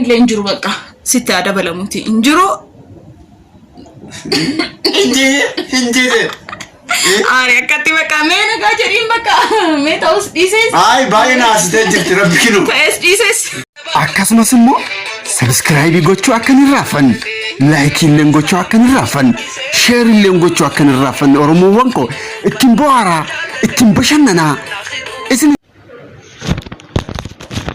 illee injiru bakka sitti adabalamuti injiru injire Ari akkatti bakka mee nagaa jedhiin bakka mee ta'us dhiises ay baay'ee naasitee jirti rabbi kinu ta'es dhiises akkasumas immoo subscribe gochuu akka hin raafan like illee gochuu akka hin raafan share illee gochuu akka hin raafan oromoowwan ko ittiin bohaaraa ittiin bashannanaa isin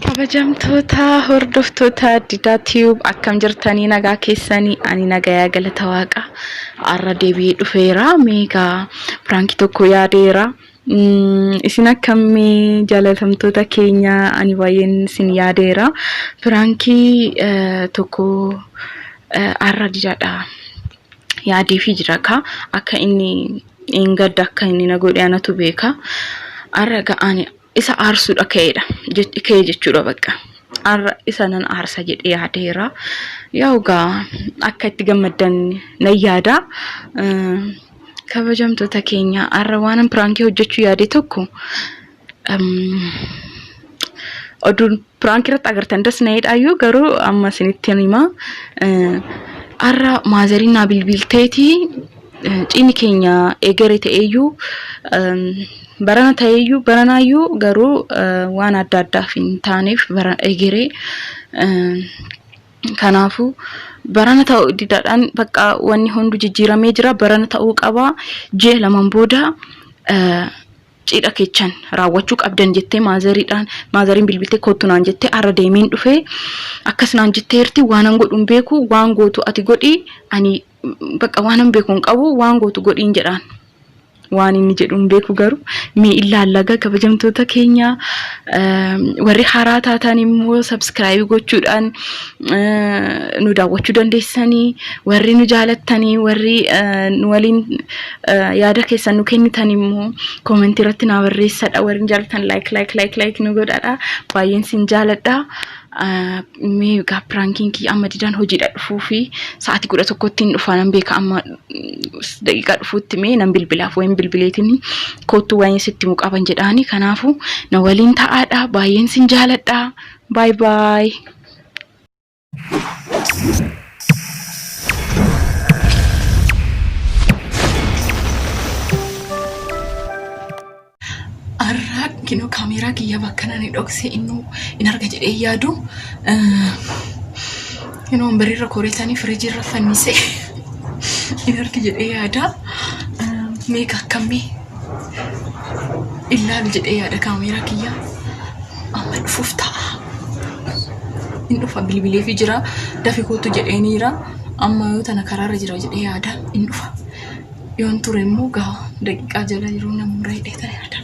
kabajamtoota hordoftoota Didaa Tube akkam jirtanii nagaa keessanii ani nagayaa galata waaqa arra deebi'ee dhufeera meegaa prank tokko yaadeera isin akkamii jaalatamtoota keenya ani baay'een isin yaadeera prankii tokko arra didaadha yaadee fi jira ka akka inni gadda akka inni na godhe anatu beeka arra ga'ani isa aarsuudha ka'ee jechuudha bakka arra isa nan aarsa jedhee yaadeera yaagaa akka itti gammadan na yaada kabajamtoota keenya arra waan prankii hojjechuu yaade tokko oduun prankii irratti agartan dasnaayidhaayyuu garuu amma isinitti hima arra maazariin naa bilbilteeti ciini keenya eegere ta'eeyyuu barana ta'eeyyuu baranaayyuu garuu waan adda addaaf hin taaneef eegere kanaafu barana ta'uu didaadhaan bakka wanni hundu jijjiiramee jira barana ta'uu qaba jee lamaan booda cidha keechan raawwachuu qabdan jettee maazariin bilbiltee kottunaan jettee arra deemiin dhufee akkasnaan jetteerti waanan godhuun beeku waan gootu ati godhi ani bakka waanan beekuun qabu waan gootu godhiin jedhaan waan inni jedhuun beeku garuu mee ilaallaga kabajamtoota keenya warri haaraa taatan immoo subscribe gochuudhaan nu daawwachuu dandeessanii warri nu jaalattanii warri nu waliin yaada keessan nu kennitan immoo comment irratti na barreessadha warri jaalatan like nu godhadha baay'een sin jaaladha mee gaa pranking amma didaan hojiidha dhufuu fi sa'aatii 11tti dhufaanan beeka amma daqiiqaa dhufuutti mee nan bilbilaaf wayin bilbileetiin kootu wayin sitti muqaban jedhaani kanaafu na waliin ta'aadha baay'een sin jaaladha bye bye arra kino kamera kiyya bakkana ni dhokse innu in arga jedhee yaadu kino bariirra koreetanii firiijirra fannise in arga jedhee yaada meeqa akkamii ilaalu jedhee yaada kamera kiyya amma dhufuuf ta'a in dhufa bilbilee fi jira dafi kootu jedheeniira amma yoo tana karaarra jira jedhee yaada in dhufa yoon ture immoo gaa daqiiqaa jala jiru namurra hidhee tana yaada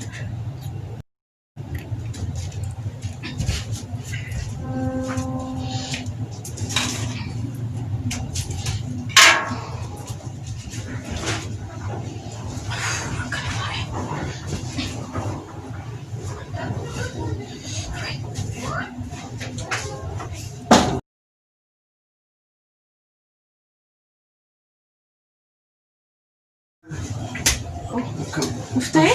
Uftai?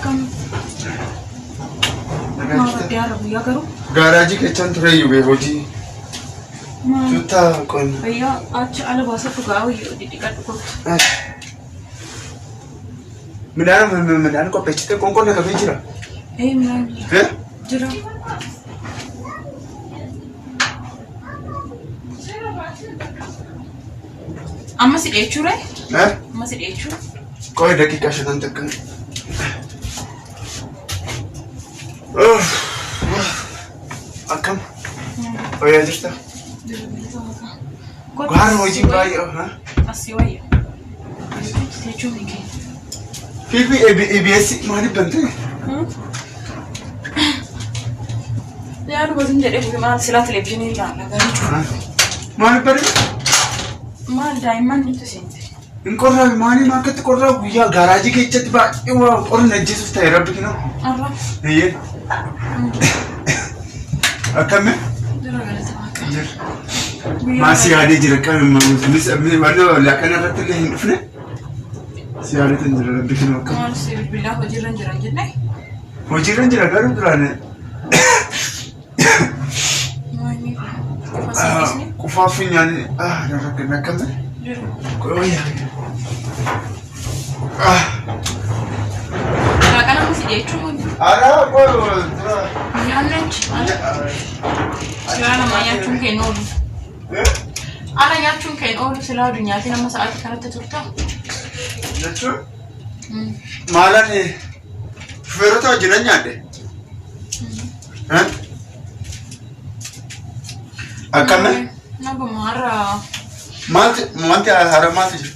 Kam? Garaji keechan ture yube hoji. Juta kon. Ayya acha ala basa tu gawe didikat ko. Midhaan qopheessite qoonqoon akka jira. Midhaan. Jira. Amma si dheechuu ree? Amma si dheechuu? Qoy daqiiqaa 5 takka. Akkam? Wayyaa jirta? Gaara hojii baay'ee. Asii wayya. Dheechuu ni kee. Fiifi EBS maaliif bantee? Yaadu basin jedhee maal silaa televezyiinii ilaala gaariidha. Maaliif baree? Maal daa'imman nuti seente. In qorraa maaliif akkatti qorraa guyyaa gaaraajii keessatti baay'ee qorra najjeesuuf ta'e rabbi kina. Arra. Eeyyee. Akkami? Jira galata waaqa. Jira. Maasii yaadee jira qabee wanna laaqana irratti illee hin dhufne. Si yaadee tan jira rabbi kina akkam. Maal si bilbilaa hojiirra jira jennee? Hojiirra jira garuu duraan faafinyaan nakkamne. Koya. Kana musi jechuun. Ara koyo. Nyaannechi. Silaa nama nyaachuun keenya oolu. Ala nyaachuun keenya oolu silaa addunyaatti nama sa'aatii kanatti turta. Jechuun. Maalaan shufeerota wajjin nyaadde. Akkame? Naguma har'a. Wanti haaraa maaltu jira?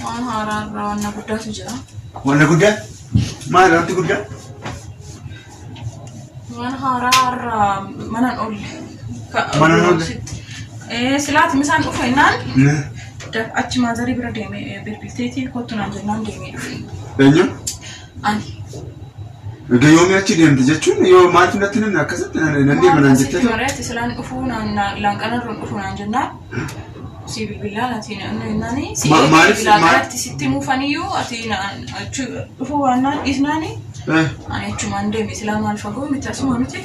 Waan haaraa irraa wanna guddaatu jira. Wanna guddaa? Maali wanti guddaa? Waan haaraa irraa manan oolle. Manan oolle? Silaati misaan dhufe innaan achi maazarii bira deemee bilbilteetii kottu naan jennaan deemee dhufe. Eenyu? Ani. Egaa yoomii achi deemte jechuun yoo maaltu natti namni akkasitti nan deema naan jettee ta'u? Mareetti silaan dhufuu laanqanarroon dhufuu naan jennaan si bilbilaa ati naannoo si bilbilaa kanatti sitti muufaniyyuu ati dhufuu waan naan dhiisnaani ani achumaan deeme silaa maal fagoo miti asuma miti.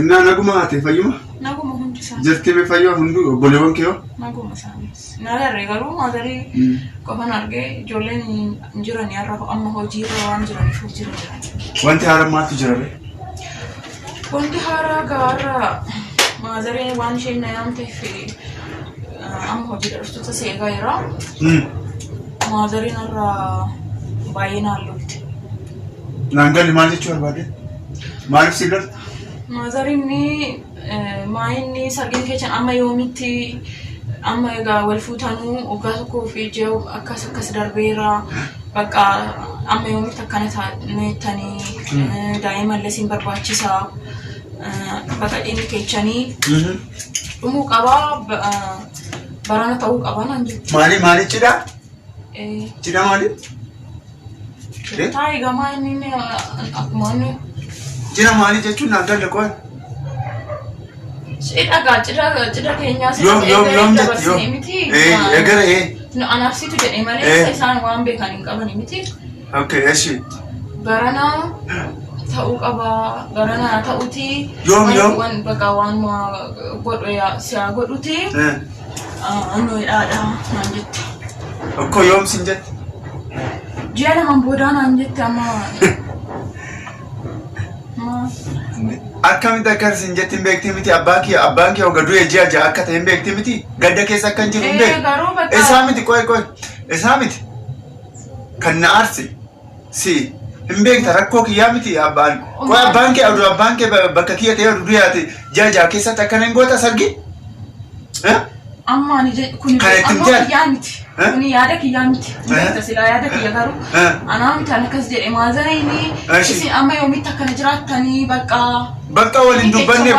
Innaa naguma haate fayyuma? Naguma hundi isaa. Jirtii mee fayyuma hundi obboleewwan kee hoo? Naguma isaanis. Nagarree garuu maazarii qofan argee ijoolleen hin jiran har'a amma hojiirra waan jiraniif hojiirra jiran. Wanti haaraa maaltu jira bee? Wanti haaraa gaarra maazarii waan isheen na yaamteef amma hojiidha dhuftoota seegaa jira. Maazariin har'a baay'ee naallotti. Naangalli maal jechuu barbaade? Maaliif si galta? Maazariin maayinni sargin keechan amma yoomitti amma egaa wal fuutanuu waggaa tokkoo fi ji'a akkas darbeera bakka amma yoomitti akkana taanettanii daa'imallee siin barbaachisaa bakka dhimmi keechanii dhumuu qabaa barana ta'uu qabaa naan jettu. Maali cidhaa? Cidhaa maali? Taayigaa maayinni akkuma inni. Cidha maali jechuun naan galle qoon? Cidha keenyaa yoom jetti miti. Eegara Anarsiitu jedhee malee isaan waan beekan hin qaban miti. Okay, eshi. Barana ta'uu qabaa, barana ta'uuti. Yoom. Bakka waan godhu siyaa godhuti. Annoodhaadha naan jette. Akkoo yoom sin jette? Ji'a lamaan boodaa naan jette amma. Akkamitti akka sin jettiin beektii miti abbaan kee oga du'e ji'a ja'a akka ta'e hin beektii miti gadda keessa akka hin jiru hin beektu. Isaa miti qoy isaa miti kan na aarse si hin beekta rakkoo kiyyaa miti abbaan kee bakka kiyya ta'e oduu yaate ji'a ja'a keessatti akkana hin goota sargi? Amma ani kun kiyyaa miti. Kuni yaada kiyyaa miti. Silaa yaada kiyya garuu anaa miti akkas jedhe maazariini isin amma yoomitti akkana jiraattanii bakka waliin dubbanne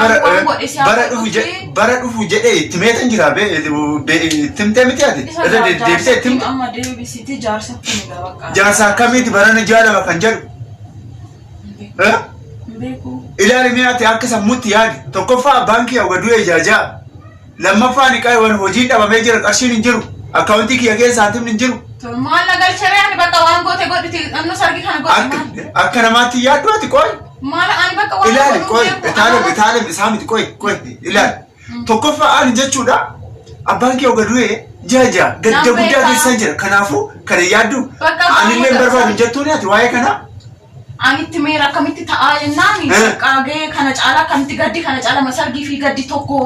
bara dhufu jedhee itti meetan jira timtee miti ati irra deebisee timte. Amma deebisitti jaarsatti miidha bakka. Jaarsa akkamiiti barana jaalama kan jedhu? Ilaali mee ati akka sammuutti yaadi tokkoffaa baankii oga du'e jaajaa lammaffaan waan hojii dhabamee jira qarshiin hin jiru. Akkaawuntii kiyya keessa saatiin hin jiru. Maal nagalcharee ani bakka waan goote godhiti annu sargi kana godhama. Akka namaatti yaaddu ati qoy. Maal ani bakka waan ilaali qoy itaalem isaa miti qoy ilaali. Tokkoffaa ani jechuudha abbaan kee oga du'e jaajaa gadda guddaa keessa jira kanaafuu kana yaaddu anillee barbaadu jettuuni ati waa'ee kanaa. Anitti meera akkamitti ta'aa jennaan qaagee kana caalaa akkamitti gaddi kana caalaa masargii fi gaddi tokko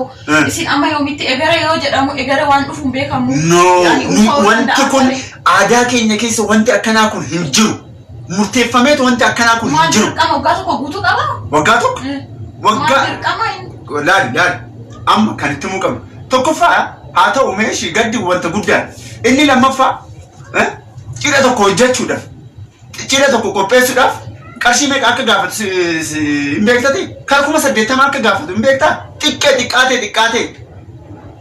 isin amma yoomitti egara yoo jedhamu egara waan dhufuun beekamu. Wanti kun aadaa keenya keessa wanti akkanaa kun hin jiru. Murteeffameetu wanti akkanaa kun hin jiru. Dirqama waggaa tokko guutuu qaba. Waggaa tokko? Laali amma kan itti muuqamu. Tokkoffaa haa ta'u meeshii gaddi wanta guddaa. Inni lammaffaa cidha tokko hojjechuudhaaf cidha tokko qopheessuudhaaf qarshii meeqa akka gaafatu hin beektati? Kan 80,000 akka gaafatu hin beektaa? Xiqqaatee.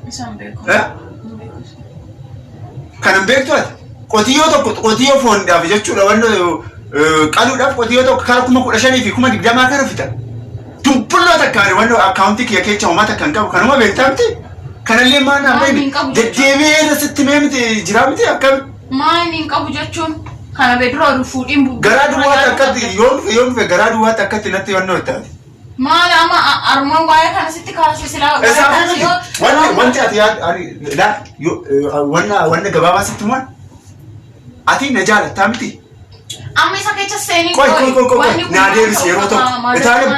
Isaan beeku. Kan hin beektu ati? Qotiyyoo fooniidhaaf jechuudha wanna qaluudhaaf qotiyyoo tokko kan 15,000 fi 20,000 kana fita. Dubbulloota akkaan wanna akkaawuntii kiyya keessa uummata kan qabu kanuma beektaa miti? Kanallee maal nama deddeebi'ee irra sitti mee miti jiraa miti akkami? Maal hin qabu jechuun? Kana bedroom fuudhin garaa duwwaatti akkatti yoo dhufe garaa duwwaatti akkatti natti yonnoo ittaati. maal amma armaan waa'ee kana sitti kaasuu silaa wanti ati wanna gabaabaa sitti mu'an ati na jaalattaa miti. Amma isa keessa seenii koy na deebisi yeroo tokko itaalim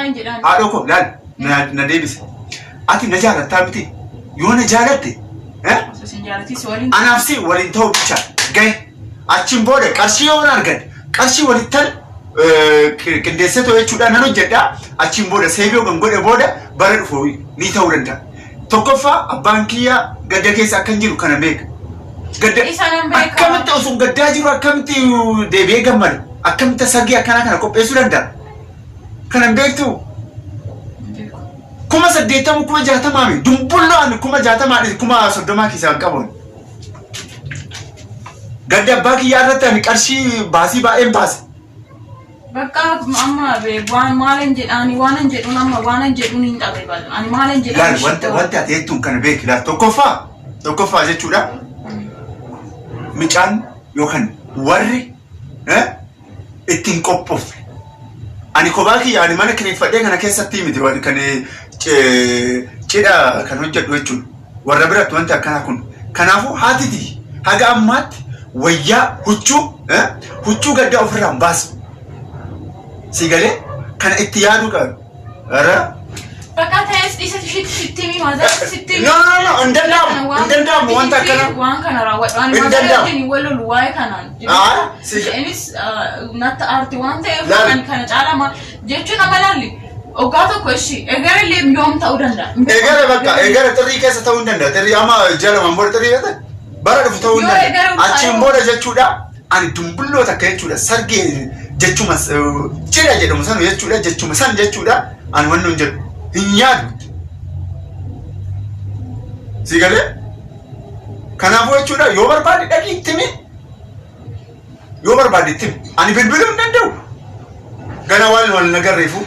haadhoo ko laal na deebisi ati na jaalattaa miti yoo na jaalatte anaaf si waliin ta'uu bicha gahe achiin booda qarshii yoo argan qarshii walittan qindeessitoo jechuudhaan nan hojjedha achiin booda seebii kan godhe booda bara dhufu ni ta'uu danda'a. Tokkoffaa abbaan kiyyaa gadda keessa akka hin jiru kana beeka. Gadda akkamitti osoo gaddaa jiru akkamitti deebi'ee gammada akkamitti sargii akkanaa kana qopheessuu danda'a. Kana beektu 80,000 60,000 dumbulloon 60,000 30 keessaa qabuun. Gadda abbaa kiyyaa irratti ani qarshii baasii baay'een baase. Bakka amma waan maalan jedhani waanan jedhuun amma waanan jedhuun hin dhabe bal ani maalan jedhani wanti ati jettuun kana beeki laal tokkoffaa jechuudha micaan yookaan warri ittiin qophoofne ani kophaa kiyya ani mana kireeffadhee kana keessatti miti waan kan cidha kan hojjedhu jechuudha warra biratti wanti akkanaa kun kanaafuu haatiti haga ammaatti wayyaa huccuu gaddaa ofirraan baasu. Sigale kan itti yaadu qabu. Ara. Bakka ta'es isa sitti maza sitti. No indandaamu wanta kana. Waan kana raawwadhu ani maza walolu waa'ee kanaan. Innis natta aarti waan ta'eef kana caalama jechuun amalaalli. Ogaa tokko ishi egerellee yoom ta'uu danda'a. Egere bakka egere xirii keessa ta'uu danda'a. Xirii amma jalaman booda xirii keessa bara dhufu ta'uu danda'a. Achiin booda jechuudha ani dumbulloota akka jechuudha sargee jechuma cidha jedhamu san jechuudha jechuma san jechuudha ani wannan jedhu hin yaadu. Sigale kanaafuu jechuudha yoo barbaade dhaqii ittimi yoo barbaade ittimi ani bilbiluu hin danda'u gana wal nagarreefu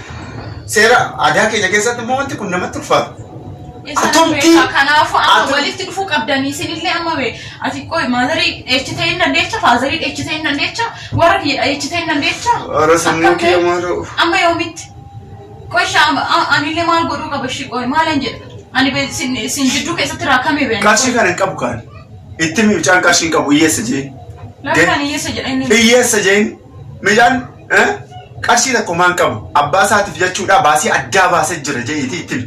seera aadaa keenya keessatti immoo wanti kun namatti ulfaata. Atomti kanaafuu amma walitti dhufuu qabdanii isinillee amma bee ati qoy maazarii dheechitee hin dandeecha faazarii dheechitee hin dandeecha warra kiyya dheechitee hin dandeecha. Ora sammuu kiyya maaloo. Amma yoomitti qoy shaama anillee maal godhuu qaba shi qoy maalan jedha ani bee sin jidduu keessatti raakamee bee. Qarshii kana hin qabu kaan itti miicaan qarshii hin qabu hiyyeessa jee. Lakkaan hiyyeessa jedha inni. Hiyyeessa jeen miicaan qarshii tokko maan qabu abbaa isaatiif jechuudha baasii addaa baasee jira jee itti.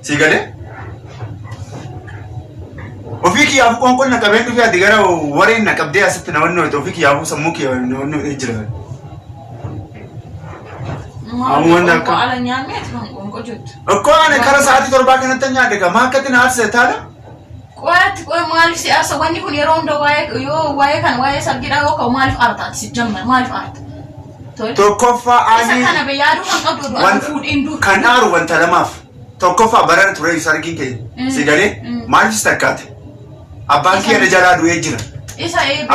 Sigale ofii kiyyaafuu qoonqoon na qabeen dhufee ati gara warreen na qabdee asitti na wannoo ofii kiyyaafuu sammuu kiyyaa na wannoo jira. Wanta akka ala nyaanneeti kan qoonqoo jirtu. Akkoo ani kara sa'aatii 7 kanatti nyaadde maa akkatti na aarsee taana? Qo'aatti qo'e maaliif siyaasa wanni kun yeroo hunda waa'ee kan waa'ee sargidhaa yoo ka'u maaliif aartaati si jamma maaliif aarta? Tokkoffaa ani isa kana beeyaaduu kan qabdu waan fuudhiin dur. Kan aaru wanta lamaaf. Tokkoffaa barana ture sargiin kee sigalee maaliif takkaate abbaan kee na jalaa du'ee jira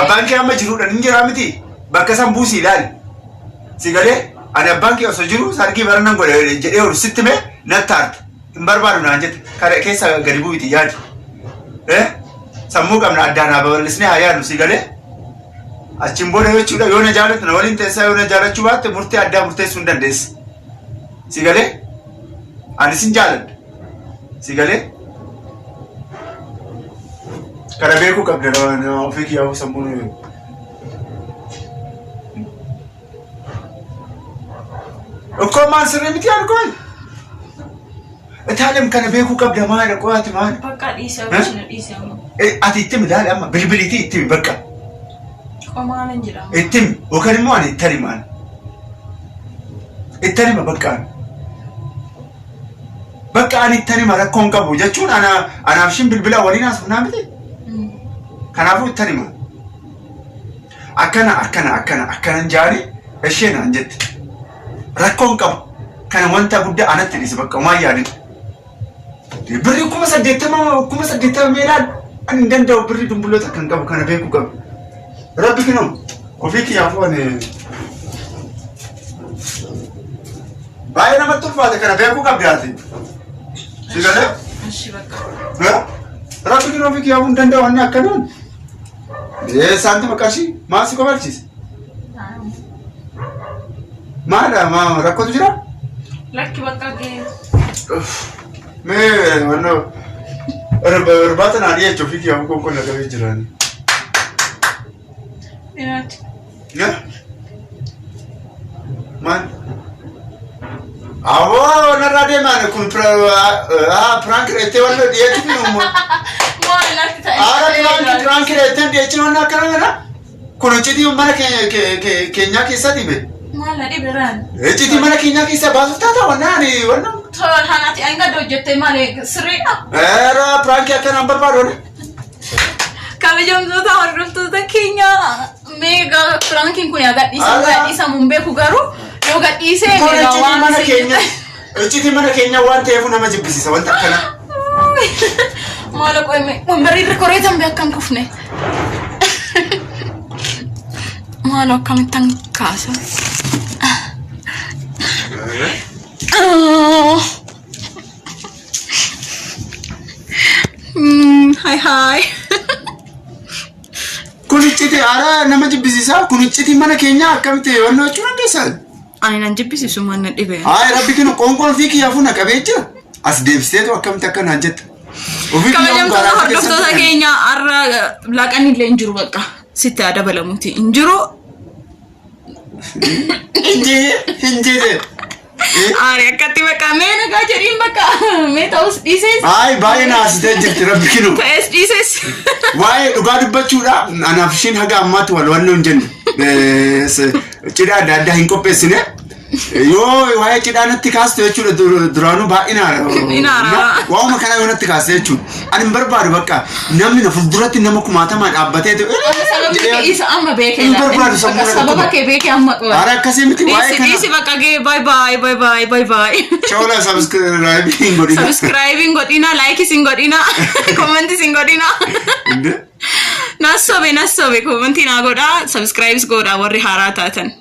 abbaan kee amma jiruudhaan hin jiraa miti bakka san buusii ilaali sigalee ani abbaan kee osoo jiru sargii baranan godhe jedhee ol sitti mee natti aarta hin barbaadu naan jette kara keessa gadi bu'iti yaadi sammuu qabna addaan haa babal'isnee haa yaadnu sigalee achiin booda jechuudha yoo na jaalatu na waliin teessaa yoo na jaalachuu baatte murtee addaa murteessuu hin dandeessi sigalee. Ani sin jaaladha. Sigale kana beekuu qabda ofii kiyyaafuu sammuun. Akkoo maal sirrii miti alkool? Itaalem kana beekuu qabda maal qo'aati maal? Bakka dhiisee ati ittimi ilaali amma bilbiliitii ittimi bakka. Qomaalan jedhama. Ittimi yookaan immoo ani ittani maal? Ittani ma bakka. Bakka ani ittani ma rakkoon qabu jechuun anaaf shin bilbila waliin haasofnaa miti. Kanaafuu ittani ma. Akkanan jaari ishee naan jette. Rakkoon qabu kana wanta guddaa anatti dhisi bakka umaa yaadin. Birri 80,000 meelaan ani hin danda'u birri dumbulloota kan qabu kana beekuu qabu. Rabbi kinoo ofii kiyyaafuu ani baay'ee namatti ulfaate kana beekuu qabdi ati. Sigale? Ashi bakka. Rabbi kinoo ofii kiyyaafuu hin danda'u wanni akkanaan. Saantima qarshii maal si kobalchiise? Maadha rakkootu jira? Lakki bakka gee. Mee wanno irbaata naa dhiyeechuu fi kiyaamu kun lagamee jirani. Inaati. Ya? Man? Awoo narraa deemaan kun prank reettee wanno dhiyeechu fi umma. Maal natti ta'e? Prank reettee dhiyeechuun wanna akkana kana? Kun hojjetii mana keenyaa keessatti be? Maal na dhiberaan? Hojjetii mana keenyaa keessaa baasuuf taata wannaani wanna? Tol hanati anga hojjettee malee sirriidha? Era prank akkanaan barbaadone. Kabajamtoota hordoftoota keenya meegaa prankiin kun gadhiisa mun beeku garuu yoo gadhiisee meegaa waan mana keenya hojjetii mana keenya waan ta'eef nama jibbisiisa wanta akkana. Maala qoyme wambarii rikoreetan beekan kufne. Maala akkamittan kaasa. Hi. Kunichiti ara nama jibbisiisa kunichiti mana keenya akkamitti wanno jechuun dandeessan. Ani nan jibbisiisu man na dhibe. Ay rabbi kinu qoonqoon fi kiyaafu na qabee jira. As deebiseetu akkamitti akka naan jetta. Kabajamtoota hordoftoota keenya har'a laaqanii illee hin jiru bakka sitti dabalamuuti hin jiru. Hinjee. Ari akkatti bakka mee nagaa jedhiin bakka mee ta'us dhiises. Ay baay'ee naasitee jirti rabbi kinu. Ta'es dhiises. Waa'ee dhugaa dubbachuudha anaaf ishiin haga ammaatti walwalloo hin jenne. Cidha adda addaa hin qopheessine. Yoo waa'ee cidhaa natti kaastu jechuudha duraanuu baay'inaara. Waa'uma kana yoo natti kaaste jechuudha. Ani hin barbaadu bakka namni na fuulduratti nama kumaatamaa dhaabbatee isa amma beekee hin barbaadu sammuu na sababa kee beekee amma qofa. Ara akkasii miti waa'ee kana. Dhiisi bakka gee bye. Shawla subscribing godina. Subscribing godina, like sin godina, comment sin godina. Nasobe commenti na goda, subscribes goda warri haaraa taatan.